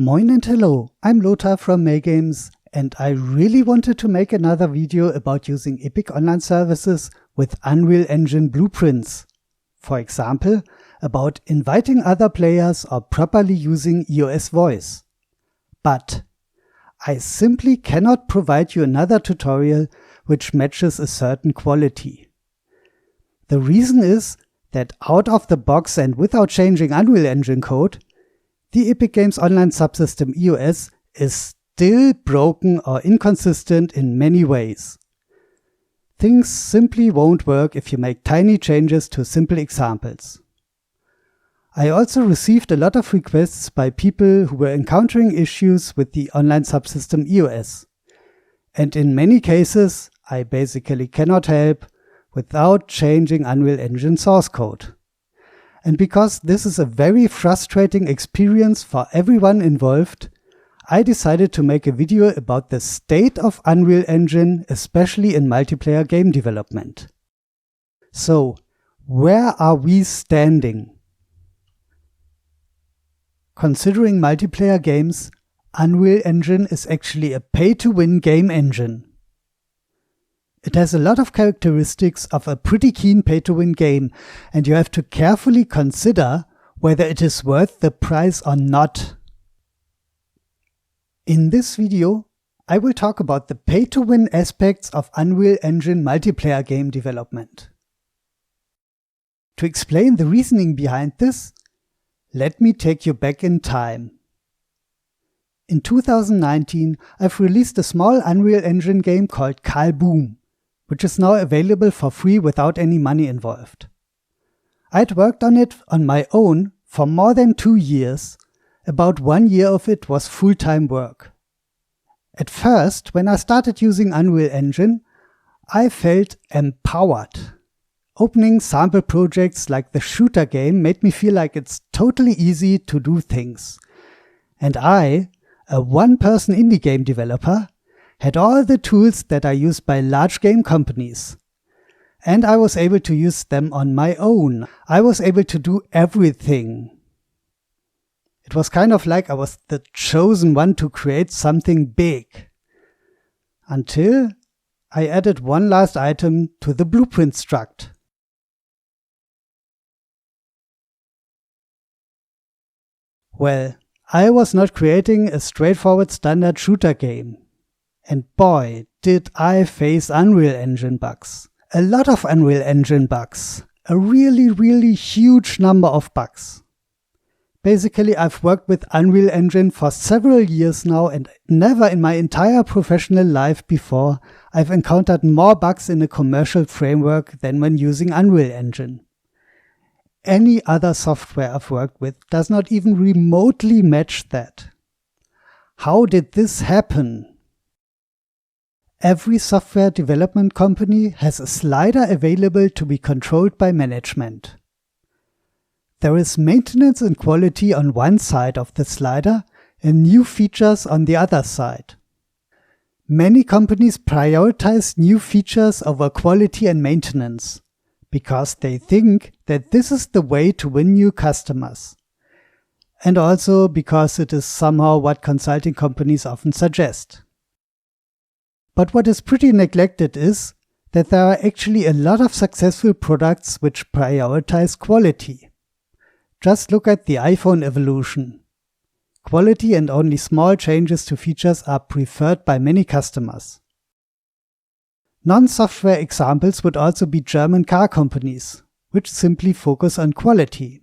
Moin and hello, I'm Lothar from Maygames, and I really wanted to make another video about using Epic Online Services with Unreal Engine blueprints. For example, about inviting other players or properly using EOS voice. But I simply cannot provide you another tutorial which matches a certain quality. The reason is that out of the box and without changing Unreal Engine code, the Epic Games Online subsystem EOS is still broken or inconsistent in many ways. Things simply won't work if you make tiny changes to simple examples. I also received a lot of requests by people who were encountering issues with the online subsystem EOS. And in many cases, I basically cannot help without changing Unreal Engine source code. And because this is a very frustrating experience for everyone involved, I decided to make a video about the state of Unreal Engine, especially in multiplayer game development. So, where are we standing? Considering multiplayer games, Unreal Engine is actually a pay-to-win game engine. It has a lot of characteristics of a pretty keen pay-to-win game, and you have to carefully consider whether it is worth the price or not. In this video, I will talk about the pay-to-win aspects of Unreal Engine multiplayer game development. To explain the reasoning behind this, let me take you back in time. In 2019, I've released a small Unreal Engine game called Karl BOOM, which is now available for free without any money involved. I'd worked on it on my own for more than 2 years. About 1 year of it was full-time work. At first, when I started using Unreal Engine, I felt empowered. Opening sample projects like the shooter game made me feel like it's totally easy to do things. And I, a one-person indie game developer, had all the tools that are used by large game companies. And I was able to use them on my own. I was able to do everything. It was kind of like I was the chosen one to create something big. Until I added one last item to the blueprint struct. Well, I was not creating a straightforward standard shooter game. And boy, did I face Unreal Engine bugs. A lot of Unreal Engine bugs. A really huge number of bugs. Basically, I've worked with Unreal Engine for several years now, and never in my entire professional life before I've encountered more bugs in a commercial framework than when using Unreal Engine. Any other software I've worked with does not even remotely match that. How did this happen? Every software development company has a slider available to be controlled by management. There is maintenance and quality on one side of the slider and new features on the other side. Many companies prioritize new features over quality and maintenance because they think that this is the way to win new customers. And also because it is somehow what consulting companies often suggest. But what is pretty neglected is that there are actually a lot of successful products which prioritize quality. Just look at the iPhone evolution. Quality and only small changes to features are preferred by many customers. Non-software examples would also be German car companies, which simply focus on quality.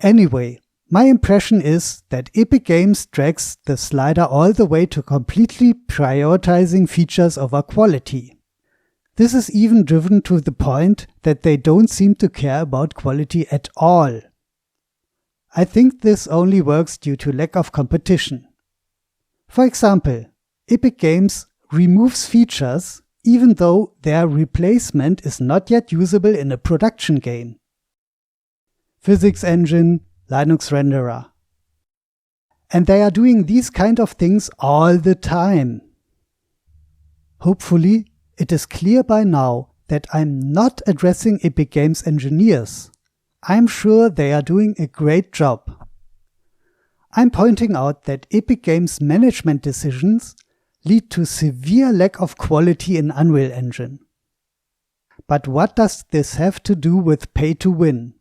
Anyway, my impression is that Epic Games drags the slider all the way to completely prioritizing features over quality. This is even driven to the point that they don't seem to care about quality at all. I think this only works due to lack of competition. For example, Epic Games removes features even though their replacement is not yet usable in a production game. Physics engine, Linux renderer. And they are doing these kind of things all the time. Hopefully, it is clear by now that I'm not addressing Epic Games engineers. I'm sure they are doing a great job. I'm pointing out that Epic Games' management decisions lead to severe lack of quality in Unreal Engine. But what does this have to do with pay to win?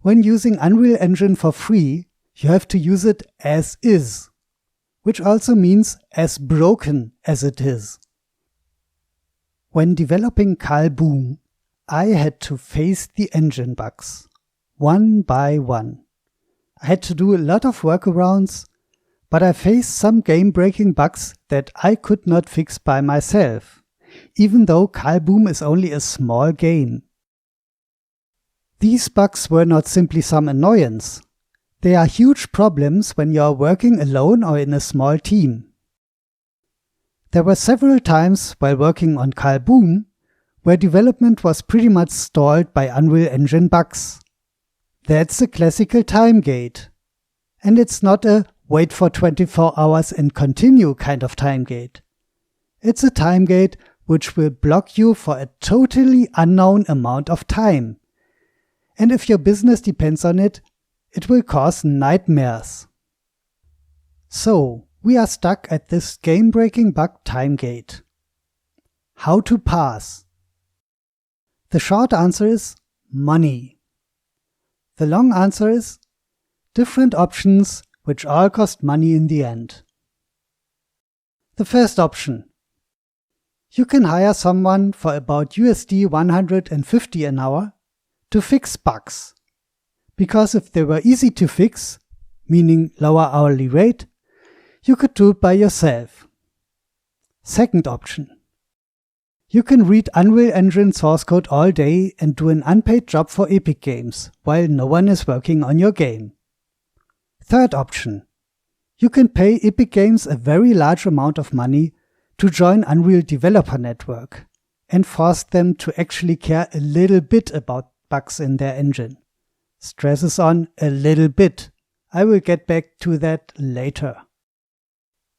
When using Unreal Engine for free, you have to use it as is, which also means as broken as it is. When developing Karl BOOM, I had to face the engine bugs, one by one. I had to do a lot of workarounds, but I faced some game-breaking bugs that I could not fix by myself, even though Karl BOOM is only a small game. These bugs were not simply some annoyance. They are huge problems when you are working alone or in a small team. There were several times while working on Karl BOOM where development was pretty much stalled by Unreal Engine bugs. That's a classical time gate. And it's not a wait for 24 hours and continue kind of time gate. It's a time gate which will block you for a totally unknown amount of time. And if your business depends on it, it will cause nightmares. So, we are stuck at this game-breaking bug time gate. How to pass? The short answer is money. The long answer is different options which all cost money in the end. The first option. You can hire someone for about USD 150 an hour to fix bugs. Because if they were easy to fix, meaning lower hourly rate, you could do it by yourself. Second option. You can read Unreal Engine source code all day and do an unpaid job for Epic Games while no one is working on your game. Third option. You can pay Epic Games a very large amount of money to join Unreal Developer Network and force them to actually care a little bit about bugs in their engine. Stresses on a little bit. I will get back to that later.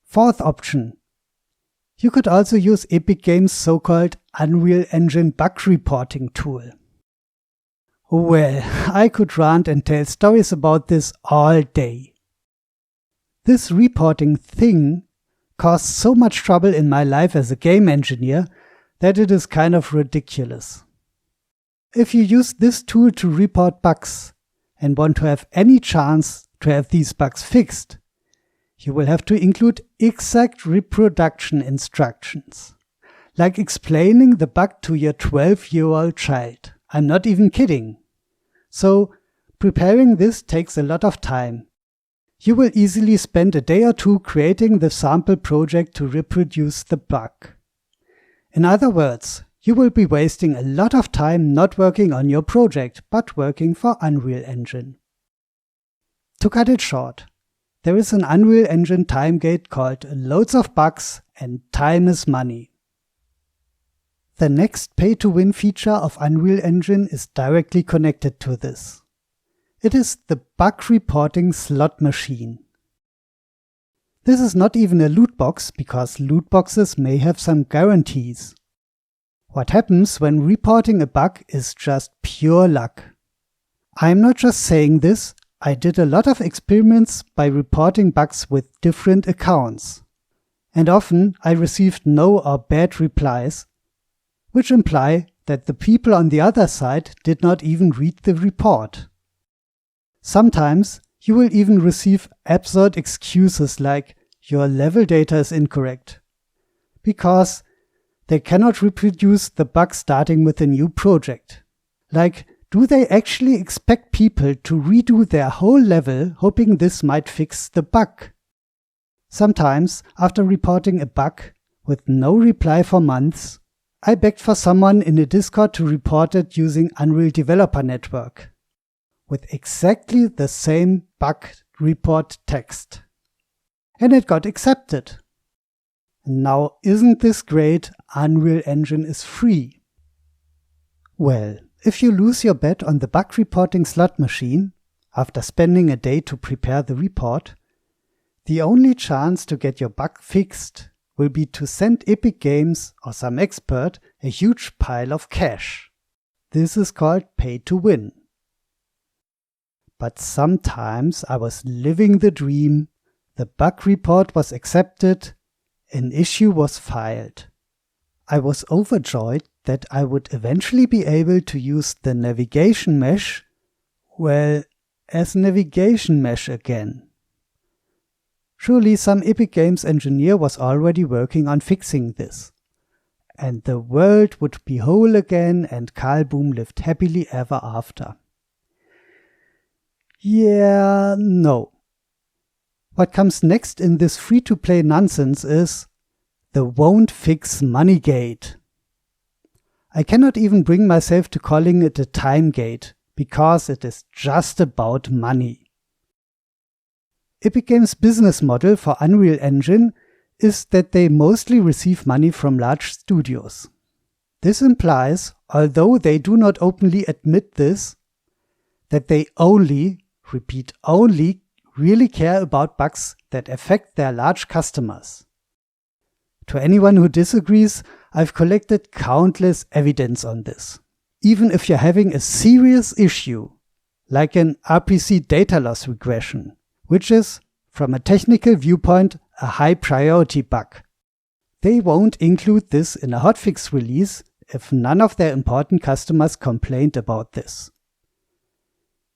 Fourth option. You could also use Epic Games' so-called Unreal Engine bug reporting tool. Well, I could rant and tell stories about this all day. This reporting thing caused so much trouble in my life as a game engineer that it is kind of ridiculous. If you use this tool to report bugs and want to have any chance to have these bugs fixed, you will have to include exact reproduction instructions, like explaining the bug to your 12-year-old child. I'm not even kidding. So, preparing this takes a lot of time. You will easily spend a day or two creating the sample project to reproduce the bug. In other words, you will be wasting a lot of time not working on your project, but working for Unreal Engine. To cut it short, there is an Unreal Engine time gate called loads of bugs and time is money. The next pay-to-win feature of Unreal Engine is directly connected to this. It is the bug reporting slot machine. This is not even a loot box because loot boxes may have some guarantees. What happens when reporting a bug is just pure luck. I'm not just saying this. I did a lot of experiments by reporting bugs with different accounts. And often I received no or bad replies, which imply that the people on the other side did not even read the report. Sometimes you will even receive absurd excuses like your level data is incorrect, because they cannot reproduce the bug starting with a new project. Like, do they actually expect people to redo their whole level hoping this might fix the bug? Sometimes, after reporting a bug with no reply for months, I begged for someone in a Discord to report it using Unreal Developer Network, with exactly the same bug report text. And it got accepted. Now, isn't this great? Unreal Engine is free. Well, if you lose your bet on the bug reporting slot machine, after spending a day to prepare the report, the only chance to get your bug fixed will be to send Epic Games or some expert a huge pile of cash. This is called pay to win. but sometimes I was living the dream, the bug report was accepted, an issue was filed. I was overjoyed that I would eventually be able to use the navigation mesh, well, as navigation mesh again. Surely some Epic Games engineer was already working on fixing this. And the world would be whole again and Karl BOOM lived happily ever after. Yeah, no. What comes next in this free-to-play nonsense is the won't fix moneygate. I cannot even bring myself to calling it a time gate, because it is just about money. Epic Games' business model for Unreal Engine is that they mostly receive money from large studios. This implies, although they do not openly admit this, that they only, repeat only, really care about bugs that affect their large customers. To anyone who disagrees, I've collected countless evidence on this. Even if you're having a serious issue, like an RPC data loss regression, which is, from a technical viewpoint, a high priority bug. They won't include this in a hotfix release if none of their important customers complained about this.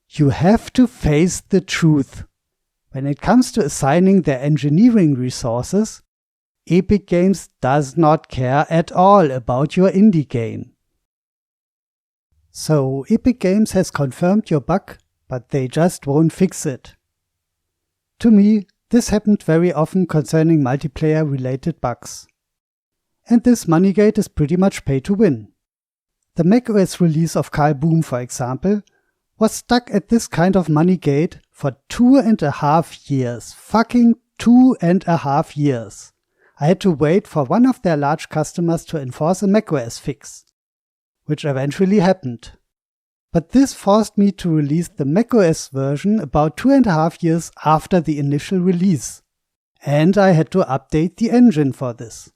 You have to face the truth. When it comes to assigning their engineering resources, Epic Games does not care at all about your indie game. So Epic Games has confirmed your bug, but they just won't fix it. To me, this happened very often concerning multiplayer-related bugs. And this moneygate is pretty much pay to win. The macOS release of Karl BOOM, for example, was stuck at this kind of moneygate for 2.5 years. Fucking 2.5 years. I had to wait for one of their large customers to enforce a macOS fix, which eventually happened. But this forced me to release the macOS version about 2.5 years after the initial release. And I had to update the engine for this.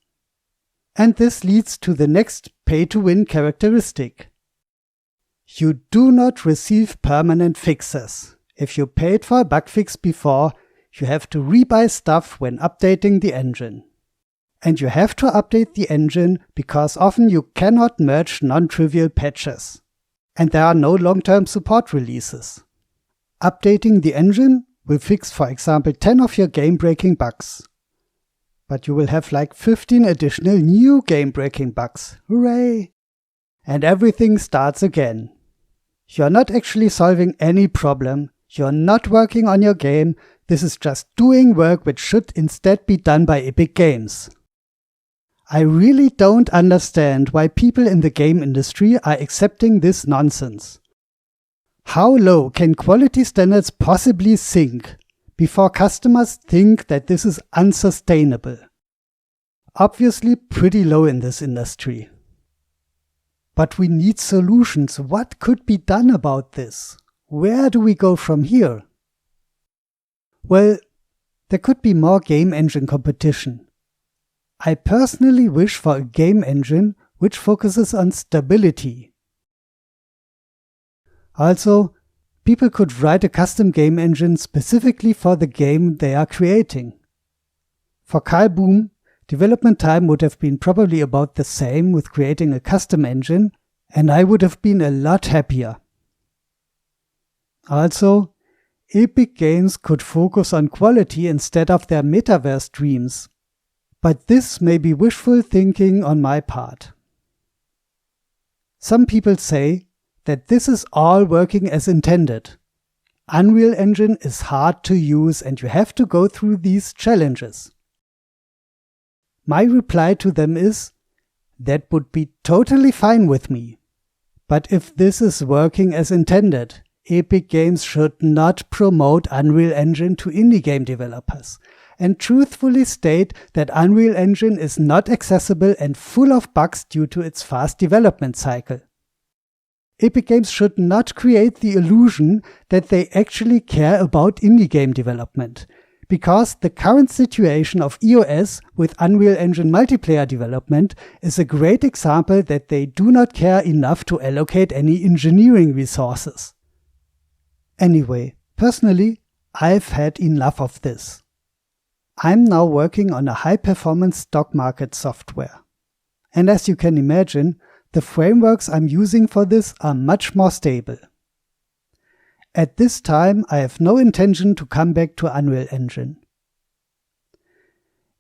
And this leads to the next pay-to-win characteristic. You do not receive permanent fixes. If you paid for a bug fix before, you have to rebuy stuff when updating the engine. And you have to update the engine because often you cannot merge non-trivial patches. And there are no long-term support releases. Updating the engine will fix, for example, 10 of your game-breaking bugs. But you will have like 15 additional new game-breaking bugs. Hooray! And everything starts again. You're not actually solving any problem. You're not working on your game. This is just doing work which should instead be done by Epic Games. I really don't understand why people in the game industry are accepting this nonsense. How low can quality standards possibly sink before customers think that this is unsustainable? Obviously pretty low in this industry. But we need solutions. What could be done about this? Where do we go from here? Well, there could be more game engine competition. I personally wish for a game engine which focuses on stability. Also, people could write a custom game engine specifically for the game they are creating. For Karl BOOM, development time would have been probably about the same with creating a custom engine, and I would have been a lot happier. Also, Epic Games could focus on quality instead of their metaverse dreams. But this may be wishful thinking on my part. Some people say that this is all working as intended. Unreal Engine is hard to use and you have to go through these challenges. My reply to them is, that would be totally fine with me. But if this is working as intended, Epic Games should not promote Unreal Engine to indie game developers, and truthfully state that Unreal Engine is not accessible and full of bugs due to its fast development cycle. Epic Games should not create the illusion that they actually care about indie game development, because the current situation of EOS with Unreal Engine multiplayer development is a great example that they do not care enough to allocate any engineering resources. Anyway, Personally, I've had enough of this. I'm now working on a high-performance stock market software. And as you can imagine, the frameworks I'm using for this are much more stable. At this time, I have no intention to come back to Unreal Engine.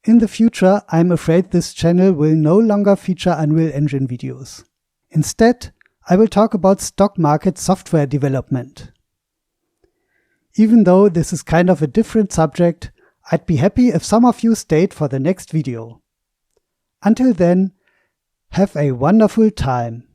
In the future, I'm afraid this channel will no longer feature Unreal Engine videos. Instead, I will talk about stock market software development. Even though this is kind of a different subject, I'd be happy if some of you stayed for the next video. Until then, have a wonderful time.